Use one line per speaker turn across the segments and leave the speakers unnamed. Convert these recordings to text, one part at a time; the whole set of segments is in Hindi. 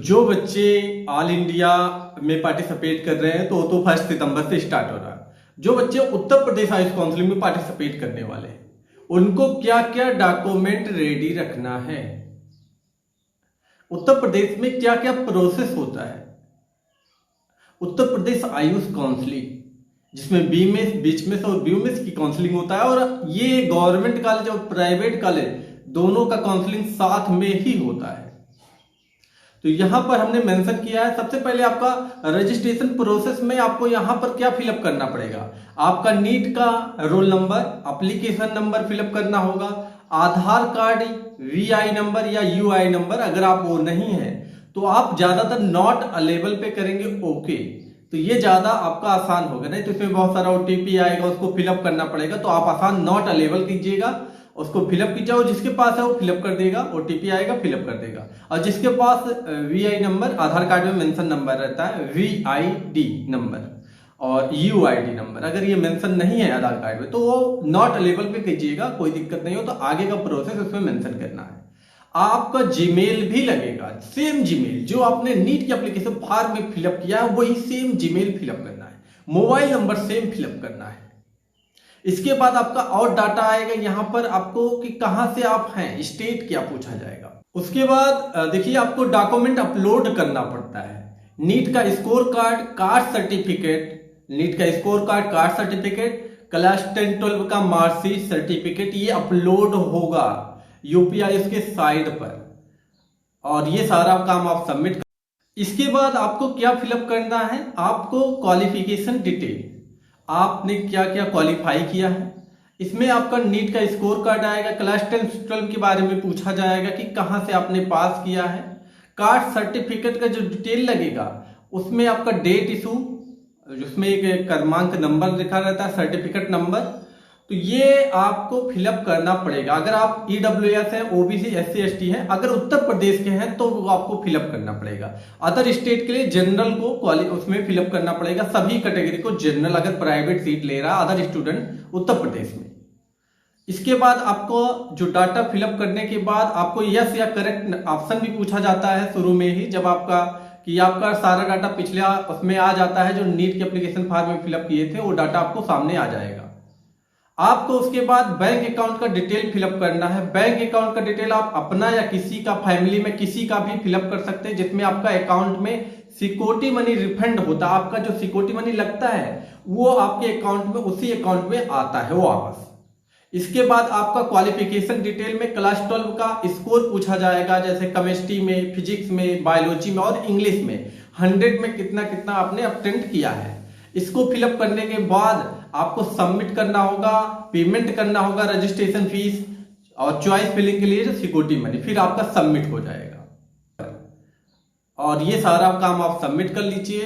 जो बच्चे ऑल इंडिया में पार्टिसिपेट कर रहे हैं तो 1 सितंबर से स्टार्ट हो रहा है। जो बच्चे उत्तर प्रदेश आयुष काउंसिलिंग में पार्टिसिपेट करने वाले हैं उनको क्या क्या डॉक्यूमेंट रेडी रखना है, उत्तर प्रदेश में क्या क्या प्रोसेस होता है। उत्तर प्रदेश आयुष काउंसिलिंग जिसमें बीएमएस और बीयूएमएस की काउंसलिंग होता है, और ये गवर्नमेंट कॉलेज और प्राइवेट कॉलेज दोनों का काउंसलिंग साथ में ही होता है। तो यहां पर हमने मेंशन किया है, सबसे पहले आपका रजिस्ट्रेशन प्रोसेस में आपको यहां पर क्या फिलअप करना पड़ेगा। आपका नीट का roll number, application number fill up करना होगा, आधार कार्ड वीआई नंबर या यूआई नंबर, अगर आप वो नहीं है तो आप ज्यादातर नॉट अवेलेबल पे करेंगे ओके, तो ये ज्यादा आपका आसान होगा। नहीं तो इसमें बहुत सारा ओटीपी आएगा, उसको फिलअप करना पड़ेगा, तो आप आसान नॉट अवेलेबल कीजिएगा, उसको फिलअप कीजिए, और जिसके पास है वो फिलअप कर देगा, ओटीपी आएगा फिलअप कर देगा। और जिसके पास वीआई नंबर, आधार कार्ड में मेंशन नंबर रहता है वीआईडी नंबर और यूआईडी नंबर, अगर ये मेंशन नहीं है आधार कार्ड में तो वो नॉट अवेलेबल पे कीजिएगा, कोई दिक्कत नहीं हो। तो आगे का प्रोसेस उसमें मेंशन करना है। आपका जीमेल भी लगेगा, सेम जीमेल जो आपने नीट की एप्लीकेशन फॉर्म में फिलअप किया है वही सेम जीमेल फिलअप करना है, मोबाइल नंबर सेम फिलअप करना है। इसके बाद आपका और डाटा आएगा यहाँ पर आपको कि कहां से आप हैं, स्टेट क्या पूछा जाएगा। उसके बाद देखिए आपको डॉक्यूमेंट अपलोड करना पड़ता है। नीट का score card, caste certificate, NEET का score card, caste certificate, class 10-12 का मार्कशीट सर्टिफिकेट, ये अपलोड होगा यूपीआई उसके साइड पर, और ये सारा काम आप सबमिट कर। इसके बाद आपको क्या फिलअप करना है, आपको क्वालिफिकेशन डिटेल, आपने क्या क्या क्वालिफाई किया है। इसमें आपका नीट का स्कोर कार्ड आएगा, क्लास 10-12 के बारे में पूछा जाएगा कि कहां से आपने पास किया है। कास्ट सर्टिफिकेट का जो डिटेल लगेगा उसमें आपका डेट इशू, जिसमें एक क्रमांक नंबर लिखा रहता है, सर्टिफिकेट नंबर, तो ये आपको फिलअप करना पड़ेगा। अगर आप ईडब्ल्यूएस है, ओबीसी, एससी, एसटी है, अगर उत्तर प्रदेश के हैं तो वो आपको फिलअप करना पड़ेगा। अदर स्टेट के लिए जनरल को उसमें फिलअप करना पड़ेगा, सभी कैटेगरी को जनरल, अगर प्राइवेट सीट ले रहा अदर स्टूडेंट उत्तर प्रदेश में। इसके बाद आपको जो डाटा फिलअप करने के बाद आपको यस या करेक्ट ऑप्शन भी पूछा जाता है शुरू में ही, जब आपका कि आपका सारा डाटा पिछले उसमें आ जाता है, जो नीट के एप्लीकेशन फॉर्म में फिलअप किए थे वो डाटा आपको सामने आ जाएगा। आपको उसके बाद बैंक अकाउंट का डिटेल फिलअप करना है। बैंक अकाउंट का डिटेल आप अपना या किसी का, फैमिली में किसी का भी फिलअप कर सकते हैं, जिसमें आपका अकाउंट में सिक्योरिटी मनी रिफंड होता है। आपका जो सिक्योरिटी मनी लगता है वो आपके अकाउंट में, उसी अकाउंट में आता है वो वापस। इसके बाद आपका क्वालिफिकेशन डिटेल में क्लास 12 का स्कोर पूछा जाएगा, जैसे केमिस्ट्री में, फिजिक्स में, बायोलॉजी में और इंग्लिश में 100 में कितना कितना आपने अटेम्प्ट किया है। इसको फिलअप करने के बाद आपको सबमिट करना होगा, पेमेंट करना होगा, रजिस्ट्रेशन फीस और चॉइस फिलिंग के लिए जो सिक्योरिटी मनी, फिर आपका सबमिट हो जाएगा। और ये सारा काम आप सबमिट कर लीजिए।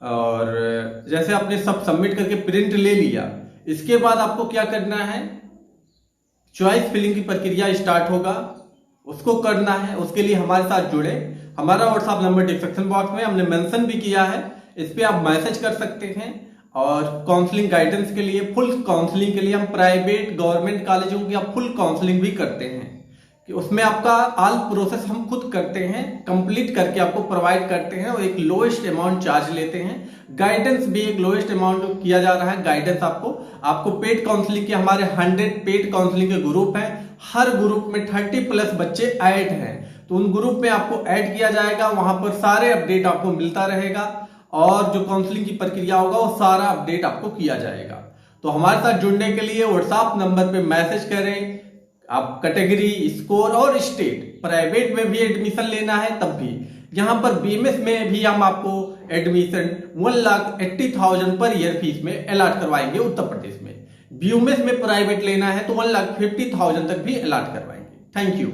और जैसे आपने सब सबमिट करके प्रिंट ले लिया, इसके बाद आपको क्या करना है, चॉइस फिलिंग की प्रक्रिया स्टार्ट होगा, उसको करना है। उसके लिए हमारे साथ जुड़े, हमारा व्हाट्सएप नंबर डिस्क्रिप्शन बॉक्स में हमने मेंशन भी किया है, इस पे आप मैसेज कर सकते हैं। और काउंसलिंग गाइडेंस के लिए, फुल काउंसलिंग के लिए हम प्राइवेट गवर्नमेंट कॉलेजों की आप फुल काउंसलिंग भी करते हैं, कि उसमें आपका ऑल प्रोसेस हम खुद करते हैं, कंप्लीट करके आपको प्रोवाइड करते हैं, और एक लोएस्ट अमाउंट चार्ज लेते हैं। गाइडेंस भी एक लोएस्ट अमाउंट किया जा रहा है। गाइडेंस आपको पेड काउंसलिंग के, हमारे 100 पेड काउंसलिंग के ग्रुप हैं, हर ग्रुप में 30+ बच्चे ऐड हैं, तो उन ग्रुप में आपको ऐड किया जाएगा, वहां पर सारे अपडेट आपको मिलता रहेगा, और जो काउंसलिंग की प्रक्रिया होगा वो सारा अपडेट आपको किया जाएगा। तो हमारे साथ जुड़ने के लिए व्हाट्सएप नंबर पे मैसेज करें। आप कैटेगरी, स्कोर और स्टेट, प्राइवेट में भी एडमिशन लेना है तब भी, यहां पर बीएमएस में भी हम आपको एडमिशन 1,80,000 पर ईयर फीस में अलॉट करवाएंगे उत्तर प्रदेश में। बीयूएमएस में प्राइवेट लेना है तो 1,50,000 तक भी अलॉट करवाएंगे। Thank you.